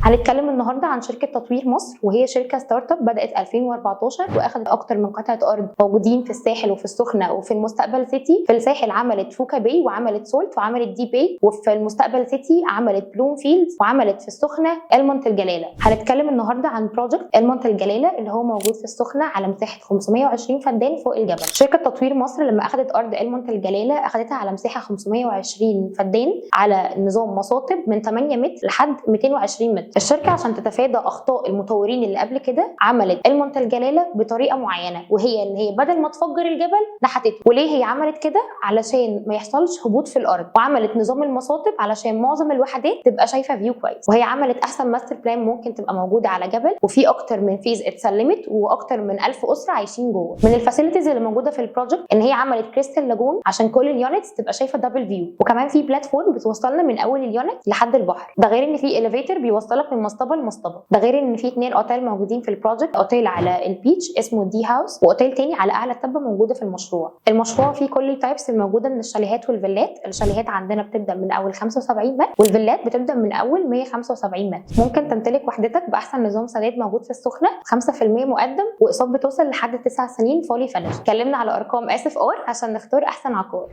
هنتكلم النهارده عن شركه تطوير مصر، وهي شركه ستارت اب بدات 2014 واخدت اكتر من قطعه ارض موجودين في الساحل وفي السخنه وفي المستقبل سيتي. في الساحل عملت فوكا باي وعملت سولت وعملت دي باي، وفي المستقبل سيتي عملت بلوم فيلدز وعملت في السخنه المونت الجلاله. هنتكلم النهارده عن بروجكت المونت الجلاله اللي هو موجود في السخنه على مساحه 520 فدان فوق الجبل. شركه تطوير مصر لما اخذت ارض المونت الجلاله اخذتها على مساحه 520 فدان على نظام مصاطب من 8 متر لحد 220 متر. الشركه عشان تتفادى اخطاء المطورين اللي قبل كده عملت المونت الجلاله بطريقه معينه، وهي ان هي بدل ما تفجر الجبل نحتته. وليه هي عملت كده؟ علشان ما يحصلش هبوط في الارض، وعملت نظام المصاطب علشان معظم الوحدات تبقى شايفه فيو كويس. وهي عملت احسن ماستر بلان ممكن تبقى موجوده على جبل، وفي اكتر من فيز اتسلمت واكتر من 1000 اسره عايشين جوه. من الفاسيلتيز اللي موجوده في البروجكت ان هي عملت كريستال لاجون عشان كل اليونتس تبقى شايفه دبل فيو، وكمان في بلاتفورم بتوصلنا من اول اليونت لحد البحر. ده غير ان في اليفيتر بيوصلك من مصطبه لمصطبه. ده غير ان في 2 اوتيل موجودين في البروجكت، اوتيل على البيتش اسمه دي هاوس، واوتيل تاني على اعلى تبه موجوده في المشروع. المشروع فيه كل التايبس الموجوده من الشاليهات والفيلات. الشاليهات عندنا بتبدا من اول 75 متر، والفيلات بتبدا من اول 175 متر. ممكن تمتلك وحدتك باحسن نظام سداد موجود في السخنه، 5% مقدم، واقساط بتوصل لحد 9 سنين فولي فينش. اتكلمنا على ارقام اسف عشان نختار احسن عقار.